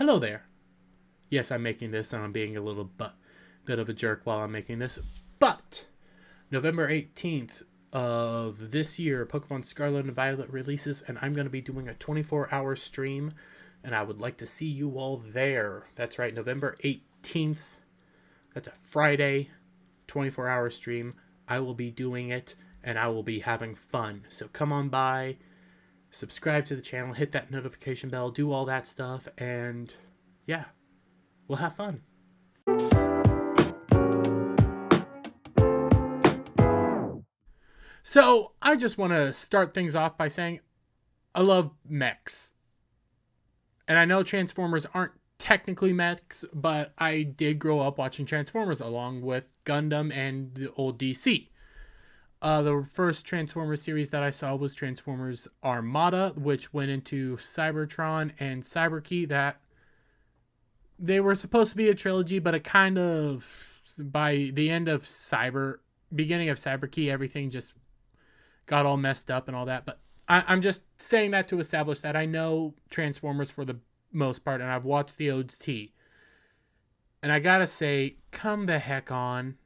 Hello there. Yes, I'm making this and I'm being a bit of a jerk while I'm making this. But November 18th of this year, Pokemon Scarlet and Violet releases, and I'm going to be doing a 24-hour stream, and I would like to see you all there. That's right, November 18th. That's a Friday, 24-hour stream. I will be doing it, and I will be having fun. So come on by, subscribe to the channel, hit that notification bell, do all that stuff, and yeah, we'll have fun. So I just want to start things off by saying I love mechs. And I know Transformers aren't technically mechs, but I did grow up watching Transformers along with Gundam and the old DC. The first Transformers series that I saw was Transformers Armada, which went into Cybertron and Cyberkey. That they were supposed to be a trilogy, but it kind of, by the end of beginning of Cyberkey, everything just got all messed up and all that. But I'm just saying that to establish that I know Transformers for the most part, and I've watched the OT. And I gotta say, come the heck on.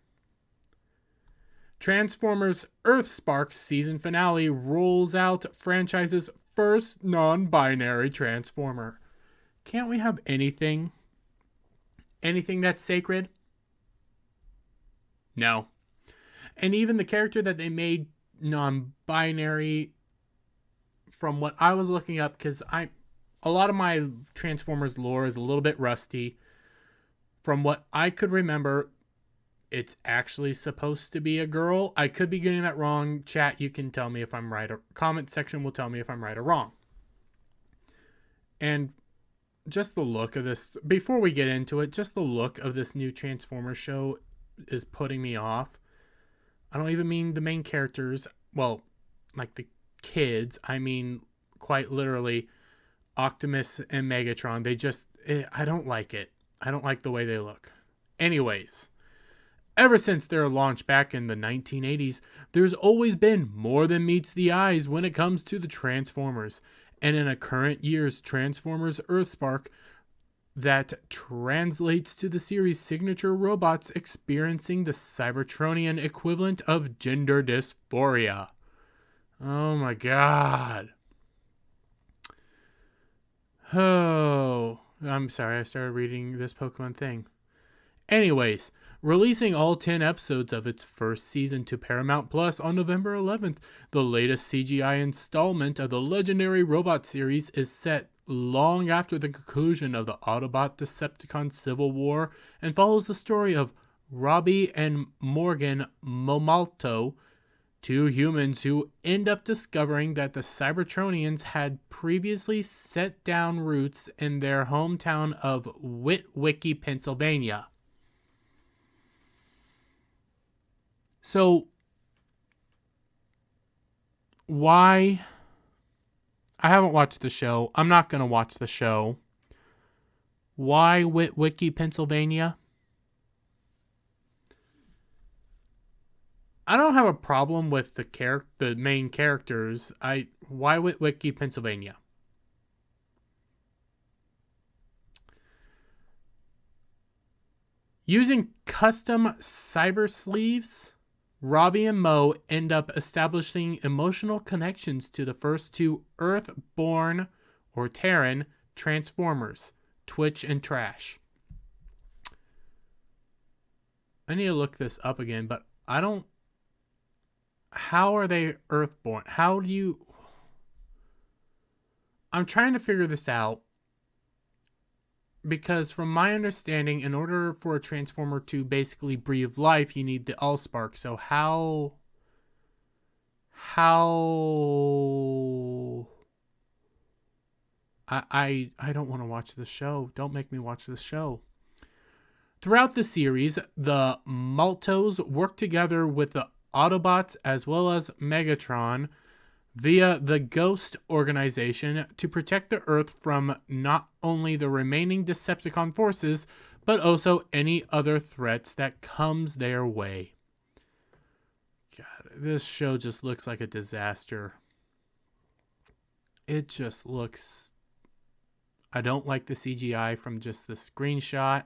Transformers Earthspark season finale rolls out franchise's first non-binary Transformer. Can't we have anything? Anything that's sacred? No. And even the character that they made non-binary, from what I was looking up, because a lot of my Transformers lore is a little bit rusty. From what I could remember, it's actually supposed to be a girl. I could be getting that wrong. Chat, you can tell me if I'm right, or comment section will tell me if I'm right or wrong. And just the look of this, before we get into it, just the look of this new Transformers show is putting me off. I don't even mean the main characters, well, like the kids. I mean, quite literally, Optimus and Megatron. I don't like it. I don't like the way they look. Anyways, ever since their launch back in the 1980s, there's always been more than meets the eyes when it comes to the Transformers. And in a current year's Transformers Earthspark, that translates to the series' signature robots experiencing the Cybertronian equivalent of gender dysphoria. Oh my god. Oh, I'm sorry, I started reading this Pokemon thing. Anyways, releasing all 10 episodes of its first season to Paramount Plus on November 11th, the latest CGI installment of the legendary robot series is set long after the conclusion of the Autobot Decepticon Civil War and follows the story of Robbie and Morgan Momalto, two humans who end up discovering that the Cybertronians had previously set down roots in their hometown of Witwicky, Pennsylvania. So, why? I haven't watched the show. I'm not going to watch the show. Why Witwicky, Pennsylvania? I don't have a problem with the main characters. Why Witwicky, Pennsylvania? Using custom cyber sleeves, Robbie and Mo end up establishing emotional connections to the first two Earthborn or Terran Transformers, Twitch and Trash. I need to look this up again, but I don't. How are they Earthborn? How do you. I'm trying to figure this out. Because from my understanding, in order for a Transformer to basically breathe life, you need the Allspark. So how I don't want to watch this show. Don't make me watch this show. Throughout the series, the Maltos work together with the Autobots as well as Megatron via the Ghost organization to protect the Earth from not only the remaining Decepticon forces, but also any other threats that comes their way. God, this show just looks like a disaster. It just looks... I don't like the CGI from just the screenshot.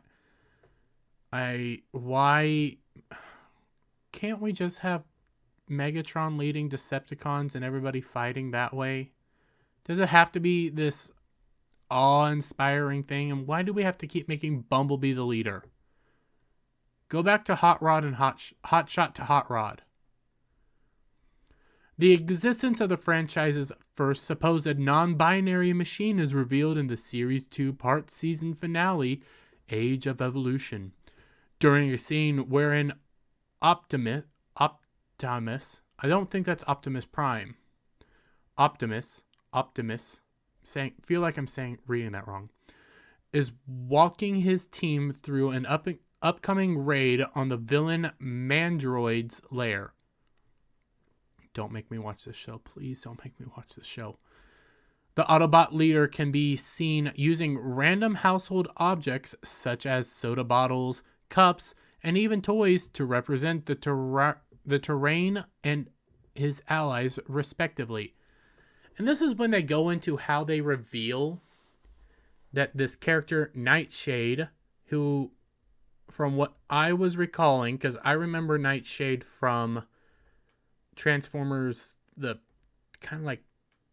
Why can't we just have Megatron leading Decepticons and everybody fighting that way? Does it have to be this awe-inspiring thing? And why do we have to keep making Bumblebee the leader? Go back to Hot Rod and Hot Shot to Hot Rod. The existence of the franchise's first supposed non-binary machine is revealed in the series 2-part season finale, Age of Evolution. During a scene wherein Optimus, I don't think that's Optimus Prime. Optimus, feel like I'm reading that wrong, is walking his team through an upcoming raid on the villain Mandroid's lair. Don't make me watch this show. Please don't make me watch this show. The Autobot leader can be seen using random household objects such as soda bottles, cups, and even toys to represent the terrain and his allies respectively. And this is when they go into how they reveal that this character Nightshade, who, from what I was recalling, because I remember Nightshade from Transformers, the kind of like,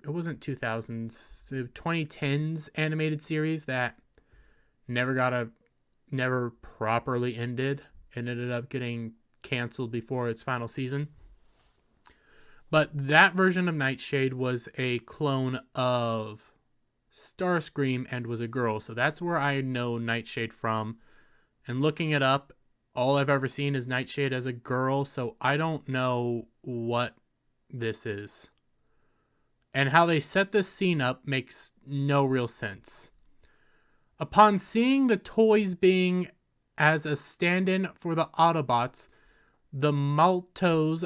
it wasn't 2000s, the 2010s animated series that never properly ended and ended up getting canceled before its final season. But that version of Nightshade was a clone of Starscream and was a girl. So that's where I know Nightshade from. And looking it up, all I've ever seen is Nightshade as a girl. So I don't know what this is. And how they set this scene up makes no real sense. Upon seeing the toys being as a stand-in for the Autobots, the Maltos,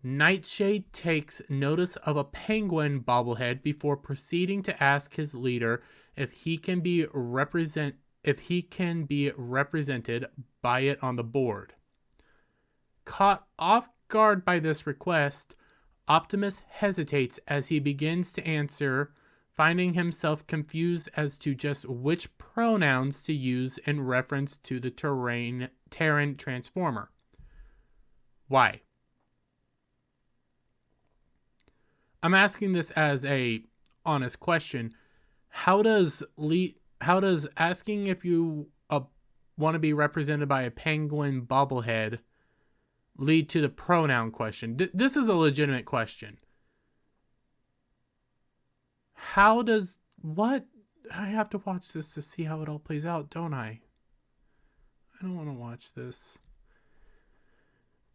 Nightshade takes notice of a penguin bobblehead before proceeding to ask his leader if he can be represented by it on the board. Caught off guard by this request, Optimus hesitates as he begins to answer, finding himself confused as to just which pronouns to use in reference to the Terran Transformer. Why? I'm asking this as a honest question. How does asking if you want to be represented by a penguin bobblehead lead to the pronoun question? This is a legitimate question. I have to watch this to see how it all plays out, don't I? I don't want to watch this.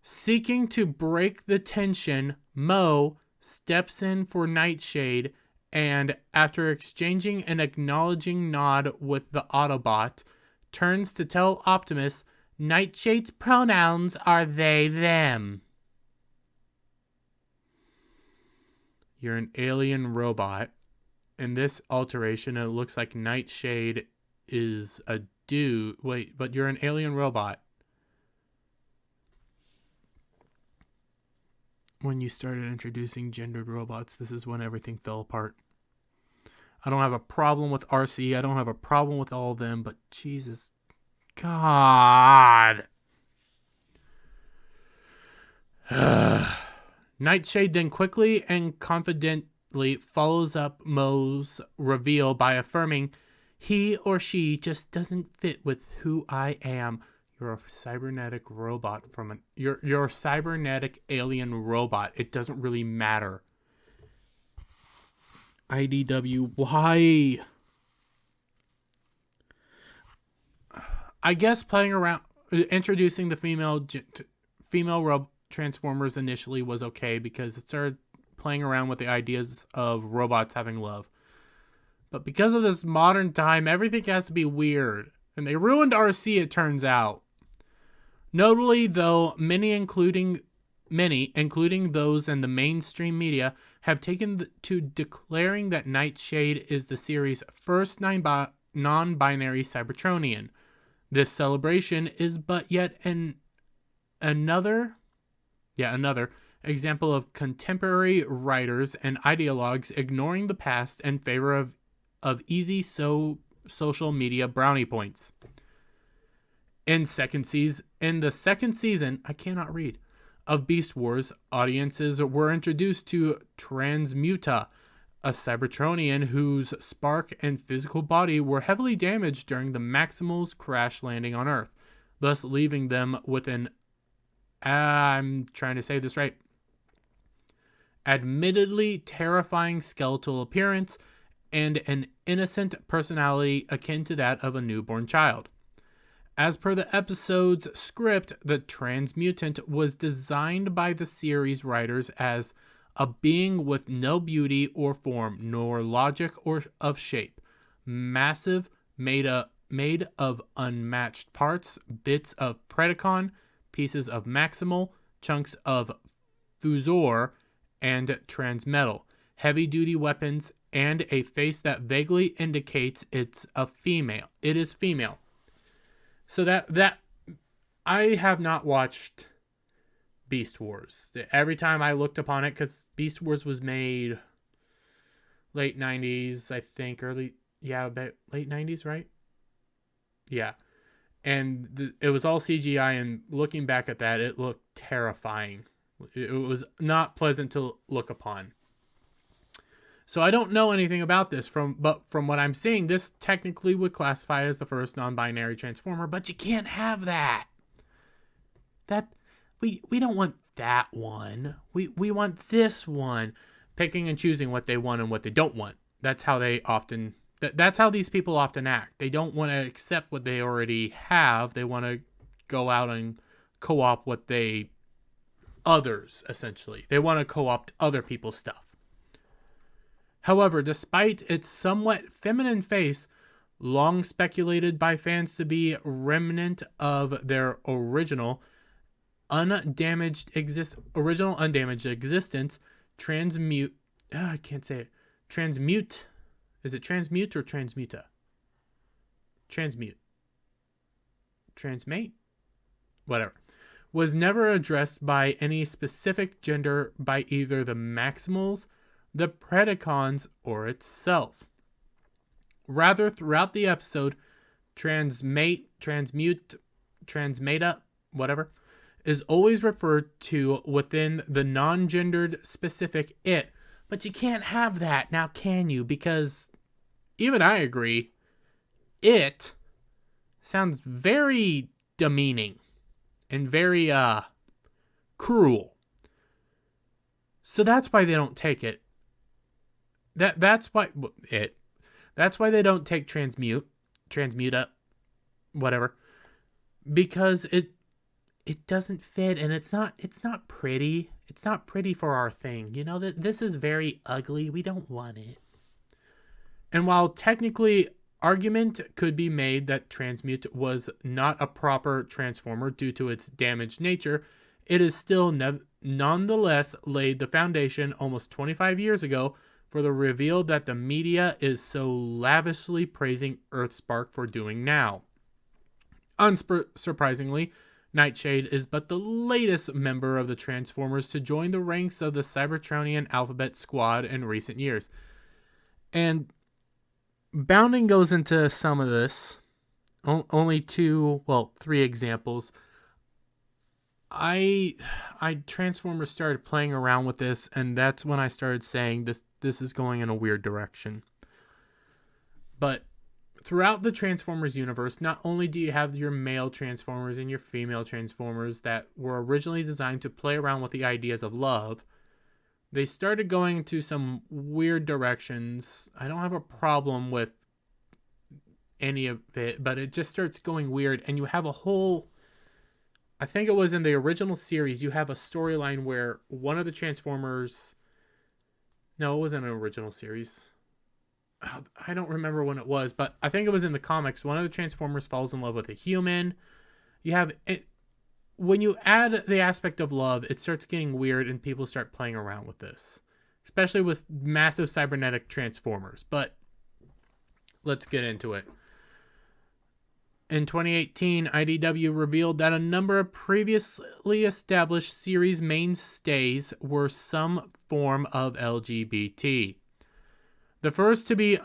Seeking to break the tension, Mo steps in for Nightshade, and after exchanging an acknowledging nod with the Autobot, turns to tell Optimus Nightshade's pronouns are they, them. You're an alien robot. In this alteration, it looks like Nightshade is a dude. Wait, but you're an alien robot. When you started introducing gendered robots, this is when everything fell apart. I don't have a problem with RC. I don't have a problem with all of them, but Jesus God. Nightshade then quickly and confidently follows up Mo's reveal by affirming, he or she just doesn't fit with who I am. You're a cybernetic robot you're a cybernetic alien robot. It doesn't really matter. IDW, why? I guess playing around, introducing the female Transformers initially was okay because it started playing around with the ideas of robots having love. But because of this modern time, everything has to be weird. And they ruined RC, it turns out. Notably, though, many, including those in the mainstream media, have taken to declaring that Nightshade is the series' first non-binary Cybertronian. This celebration is but yet another example of contemporary writers and ideologues ignoring the past in favor of easy social media brownie points. In the second season, I cannot read, of Beast Wars, audiences were introduced to Transmuta, a Cybertronian whose spark and physical body were heavily damaged during the Maximals' crash landing on Earth, thus leaving them with an, I'm trying to say this right, admittedly terrifying skeletal appearance and an innocent personality akin to that of a newborn child. As per the episode's script, the transmutant was designed by the series writers as a being with no beauty or form, nor logic or of shape, massive, made of unmatched parts, bits of Predacon, pieces of Maximal, chunks of Fusor, and Transmetal, heavy-duty weapons, and a face that vaguely indicates it's a female. It is female. So that I have not watched Beast Wars. Every time I looked upon it, because Beast Wars was made late 90s, I think, late 90s, right? Yeah. And it was all CGI, and looking back at that, it looked terrifying. It was not pleasant to look upon. So I don't know anything about this, but from what I'm seeing, this technically would classify as the first non-binary transformer, but you can't have that. We don't want that one. We want this one. Picking and choosing what they want and what they don't want. That's how that's how these people often act. They don't want to accept what they already have. They want to go out and co-opt others, essentially. They want to co-opt other people's stuff. However, despite its somewhat feminine face, long speculated by fans to be remnant of their original undamaged existence, transmute. I can't say it. Transmute. Is it transmute or transmuta? Transmute. Transmate? Whatever. Was never addressed by any specific gender by either the Maximals, the Predacons, or itself. Rather, throughout the episode, transmeta, whatever, is always referred to within the non-gendered specific it. But you can't have that, now can you? Because even I agree, it sounds very demeaning and very cruel. So that's why they don't take it. That's why they don't take transmuta, whatever, because it doesn't fit, and it's not pretty. It's not pretty for our thing. You know, that this is very ugly. We don't want it. And while technically argument could be made that Transmute was not a proper transformer due to its damaged nature, it is still nonetheless laid the foundation almost 25 years ago for the reveal that the media is so lavishly praising Earthspark for doing now. Unsurprisingly, Nightshade is but the latest member of the Transformers to join the ranks of the Cybertronian Alphabet Squad in recent years. And Bounding goes into some of this. Only three examples. I Transformers started playing around with this, and that's when I started saying this is going in a weird direction. But throughout the Transformers universe, not only do you have your male Transformers and your female Transformers that were originally designed to play around with the ideas of love, they started going into some weird directions. I don't have a problem with any of it, but it just starts going weird, and you have a whole... I think it was in the original series, you have a storyline where one of the Transformers... No, it wasn't an original series. I don't remember when it was, but I think it was in the comics. One of the Transformers falls in love with a human. You have it. When you add the aspect of love, it starts getting weird, and people start playing around with this, especially with massive cybernetic Transformers. But let's get into it. In 2018, IDW revealed that a number of previously established series mainstays were some form of LGBT. The first to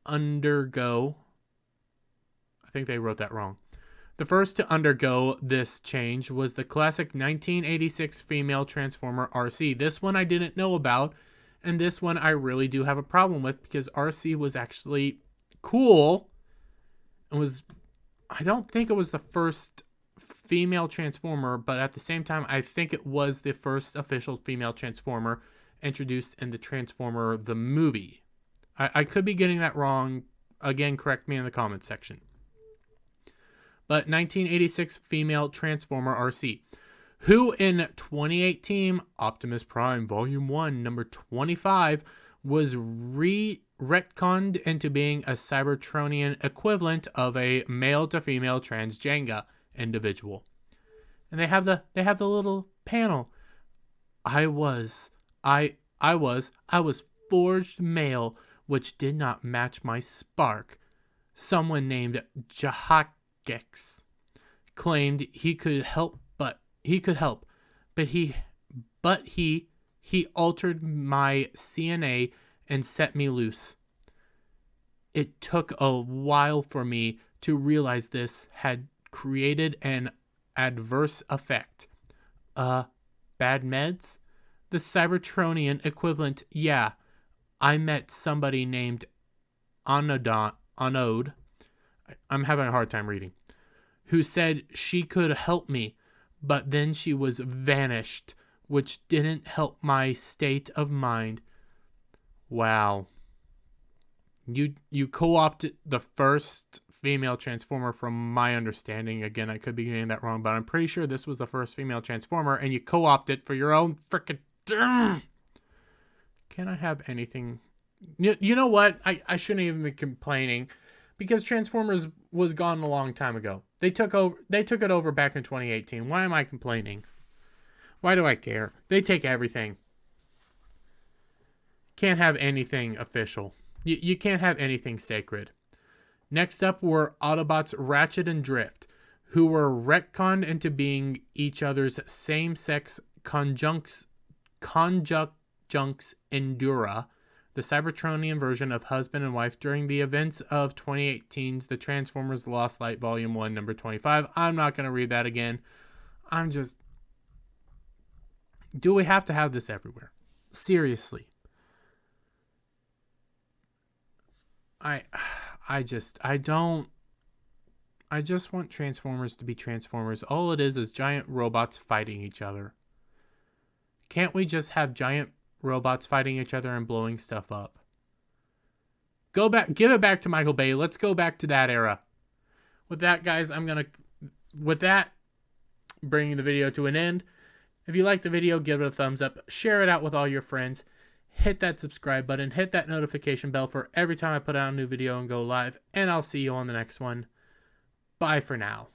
undergo, I think they wrote that wrong. The first to undergo this change was the classic 1986 female Transformer RC. This one I didn't know about, and this one I really do have a problem with because RC was actually cool. I don't think it was the first female Transformer, but at the same time, I think it was the first official female Transformer introduced in the Transformer the movie. I could be getting that wrong. Again, correct me in the comments section. But 1986 female Transformer RC, who in 2018 Optimus Prime Volume 1, number 25, was retconned into being a Cybertronian equivalent of a male to female transgender individual. And they have the little panel. I was forged male, which did not match my spark. Someone named Jahakex claimed he could help, but he altered my CNA and set me loose. It took a while for me to realize this had created an adverse effect. Bad meds? The Cybertronian equivalent, yeah. I met somebody named Anode, I'm having a hard time reading, who said she could help me, but then she was vanished, which didn't help my state of mind. Wow. You co-opted the first female Transformer from my understanding. Again, I could be getting that wrong, but I'm pretty sure this was the first female Transformer, and you co-opted for your own frickin'... Can I have anything? You know what? I shouldn't even be complaining, because Transformers was gone a long time ago. They took it over back in 2018. Why am I complaining? Why do I care? They take everything. Can't have anything official. You can't have anything sacred. Next up were Autobots Ratchet and Drift, who were retconned into being each other's same-sex conjuncts Endura, the Cybertronian version of husband and wife during the events of 2018's The Transformers Lost Light Volume 1, number 25. I'm not going to read that again. Do we have to have this everywhere? Seriously. I just want Transformers to be Transformers. All it is giant robots fighting each other. Can't we just have giant robots fighting each other and blowing stuff up? Give it back to Michael Bay. Let's go back to that era. With that, guys, bringing the video to an end. If you like the video, give it a thumbs up. Share it out with all your friends. Hit that subscribe button. Hit that notification bell for every time I put out a new video and go live. And I'll see you on the next one. Bye for now.